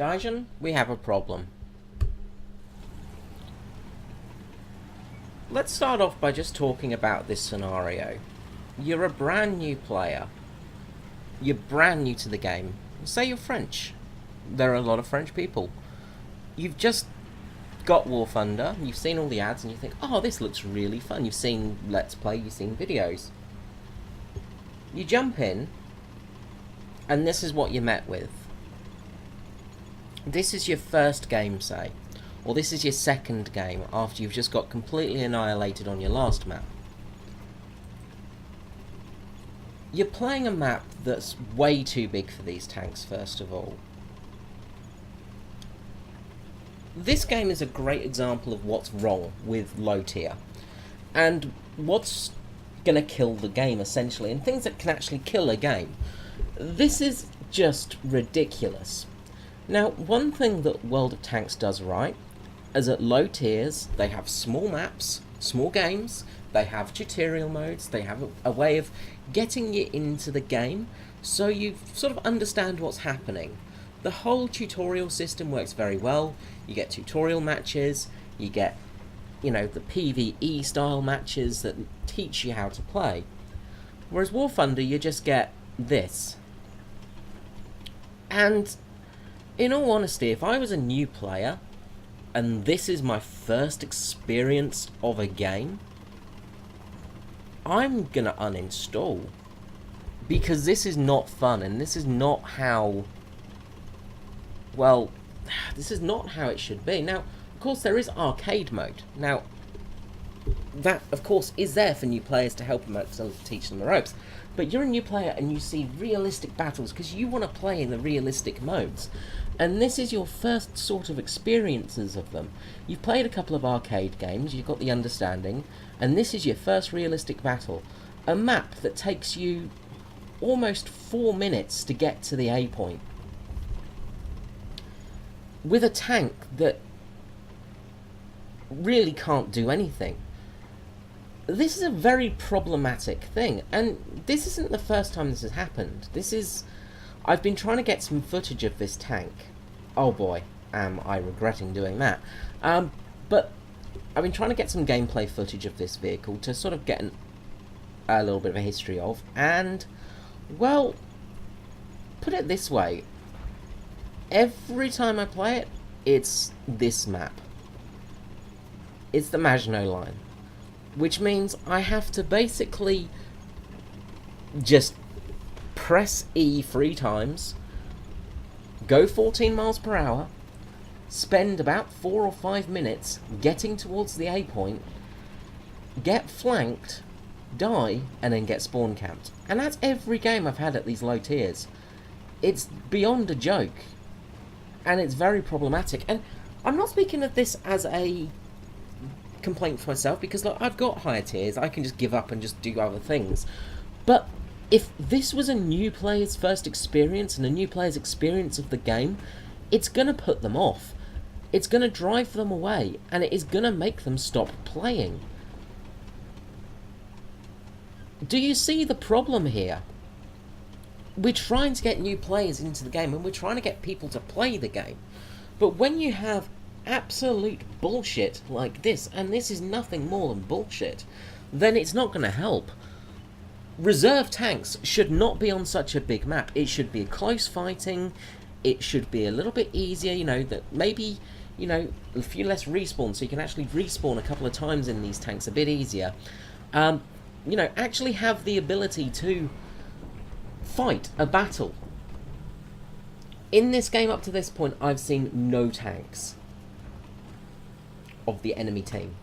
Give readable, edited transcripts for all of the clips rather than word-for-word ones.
Gijan, we have a problem. Let's start off by just talking about this scenario. You're a brand new player. You're brand new to the game. Say you're French. There are a lot of French people. You've just got War Thunder, you've seen all the ads, and you think, oh, this looks really fun. You've seen Let's Play, you've seen videos. You jump in, and this is what you're met with. This is your first game, say. Or this is your second game after you've just got completely annihilated on your last map. You're playing a map that's way too big for these tanks, first of all. This game is a great example of what's wrong with low tier. And what's going to kill the game, essentially. And things that can actually kill a game. This is just ridiculous. Now, one thing that World of Tanks does right is at low tiers, they have small maps, small games, they have tutorial modes, they have a way of getting you into the game so you sort of understand what's happening. The whole tutorial system works very well. You get tutorial matches, you get, you know, the PvE style matches that teach you how to play. Whereas War Thunder, you just get this. And in all honesty, if I was a new player, and this is my first experience of a game, I'm gonna uninstall. Because this is not fun, and this is not how... well, this is not how it should be. Now, of course, there is arcade mode. Now, that, of course, is there for new players to help them out, to teach them the ropes. But you're a new player and you see realistic battles because you want to play in the realistic modes. And this is your first sort of experiences of them. You've played a couple of arcade games, you've got the understanding, and this is your first realistic battle. A map that takes you almost 4 minutes to get to the A point. With a tank that really can't do anything. This is a very problematic thing, and this isn't the first time this has happened. I've been trying to get some footage of this tank. Oh boy, am I regretting doing that. But I've been trying to get some gameplay footage of this vehicle to sort of get a little bit of a history of, and, well, put it this way. Every time I play it, it's this map. It's the Maginot Line. Which means I have to basically just press E 3 times, go 14 miles per hour, spend about 4 or 5 minutes getting towards the A point, get flanked, die, and then get spawn camped. And that's every game I've had at these low tiers. It's beyond a joke. And it's very problematic. And I'm not speaking of this as a complaint for myself, because look, I've got higher tiers, I can just give up and just do other things. But if this was a new player's first experience and a new player's experience of the game, it's going to put them off. It's going to drive them away, and it is going to make them stop playing. Do you see the problem here? We're trying to get new players into the game, and we're trying to get people to play the game. But when you have absolute bullshit like this, and this is nothing more than bullshit, then it's not going to help. Reserve tanks should not be on such a big map. It should be close fighting. It should be a little bit easier, you know, that maybe, you know, a few less respawns, so you can actually respawn a couple of times in these tanks a bit easier. You know, actually have the ability to fight a battle. In this game up to this point, I've seen no tanks of the enemy team.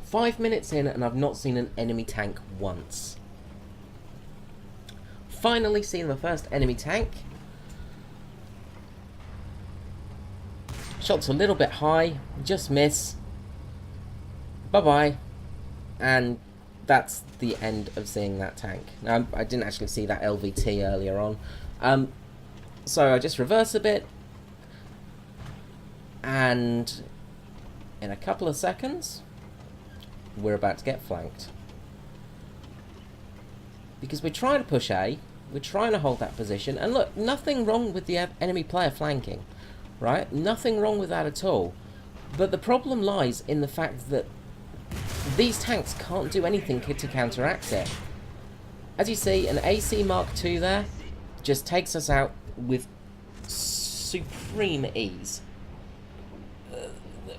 5 minutes in and I've not seen an enemy tank once. Finally seen the first enemy tank. Shots a little bit high, just miss. Bye-bye. And that's the end of seeing that tank. Now, I didn't actually see that LVT earlier on. So I just reverse a bit. And in a couple of seconds, we're about to get flanked. Because we're trying to push A, We're trying to hold that position. And look, nothing wrong with the enemy player flanking, right? Nothing wrong with that at all. But the problem lies in the fact that these tanks can't do anything to counteract it. As you see, an AC Mark II there just takes us out with supreme ease.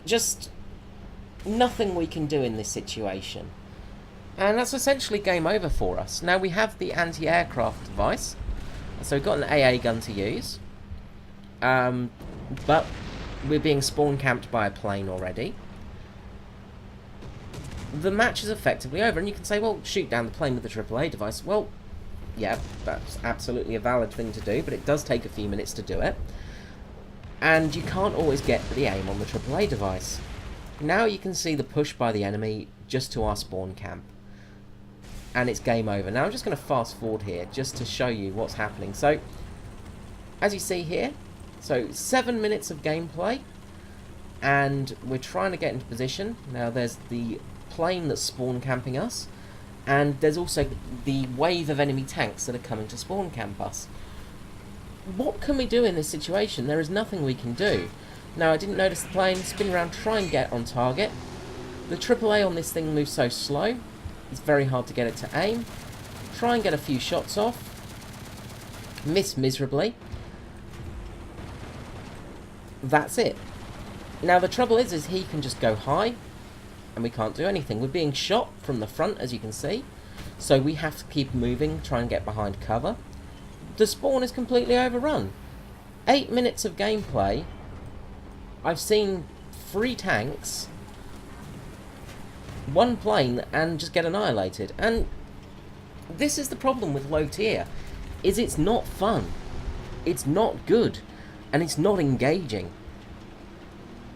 Just nothing we can do in this situation. And that's essentially game over for us. Now we have the anti-aircraft device, so we've got an AA gun to use. But we're being spawn camped by a plane already. The match is effectively over, and you can say, well, shoot down the plane with the AAA device. Well, yeah, that's absolutely a valid thing to do, but it does take a few minutes to do it. And you can't always get the aim on the AAA device. Now you can see the push by the enemy just to our spawn camp. And it's game over. Now I'm just going to fast forward here just to show you what's happening. So, as you see here, so 7 minutes of gameplay, and we're trying to get into position. Now there's the plane that's spawn camping us, and there's also the wave of enemy tanks that are coming to spawn camp us. What can we do in this situation? There is nothing we can do. Now I didn't notice the plane, spin around, try and get on target. The AAA on this thing moves so slow, it's very hard to get it to aim. Try and get a few shots off. Miss miserably. That's it. Now the trouble is he can just go high, and we can't do anything. We're being shot from the front, as you can see, so we have to keep moving, try and get behind cover. The spawn is completely overrun. 8 minutes of gameplay, I've seen 3 tanks, 1 plane, and just get annihilated. And this is the problem with low tier, is it's not fun, it's not good, and it's not engaging.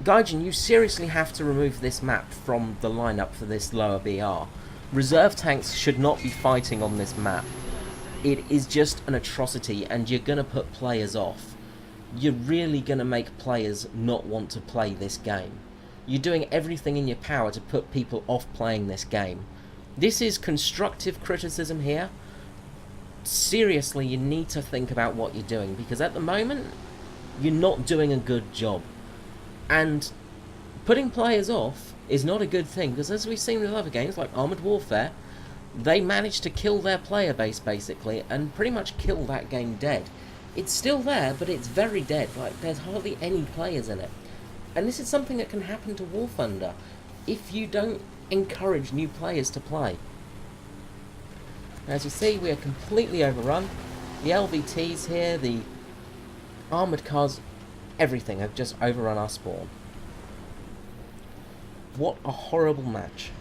Gijan, you seriously have to remove this map from the lineup for this lower BR. Reserve tanks should not be fighting on this map. It is just an atrocity, and you're going to put players off. You're really going to make players not want to play this game. You're doing everything in your power to put people off playing this game. This is constructive criticism here. Seriously, you need to think about what you're doing, because at the moment, you're not doing a good job. And putting players off is not a good thing, because as we've seen with other games like Armoured Warfare, they managed to kill their player base basically and pretty much kill that game dead. It's still there, but it's very dead. Like, there's hardly any players in it. And this is something that can happen to War Thunder if you don't encourage new players to play. As you see, we are completely overrun. The LVTs here, the armoured cars, everything have just overrun our spawn. What a horrible match.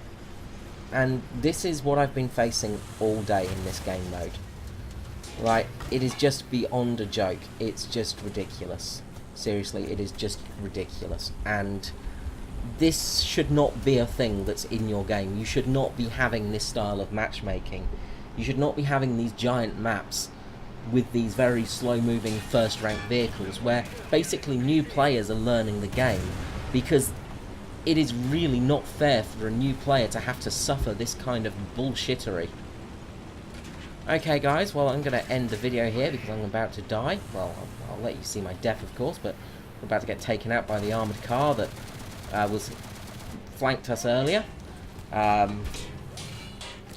And this is what I've been facing all day in this game mode. Right, it is just beyond a joke. It's just ridiculous. Seriously, it is just ridiculous. And this should not be a thing that's in your game. You should not be having this style of matchmaking. You should not be having these giant maps with these very slow-moving first-rank vehicles where basically new players are learning the game, because it is really not fair for a new player to have to suffer this kind of bullshittery. Okay guys, well I'm going to end the video here because I'm about to die. Well, I'll let you see my death of course, but we're about to get taken out by the armoured car that was flanked us earlier. And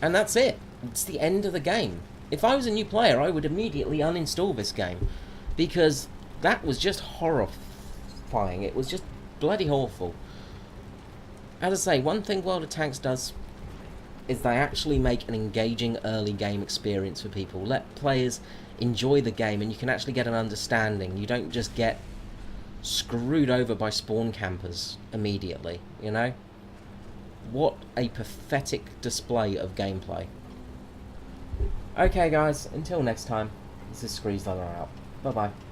that's it. It's the end of the game. If I was a new player, I would immediately uninstall this game, because that was just horrifying. It was just bloody awful. As I say, one thing World of Tanks does is they actually make an engaging early game experience for people. Let players enjoy the game, and you can actually get an understanding. You don't just get screwed over by spawn campers immediately, you know? What a pathetic display of gameplay. Okay guys, until next time, this is Screezler out. Bye bye.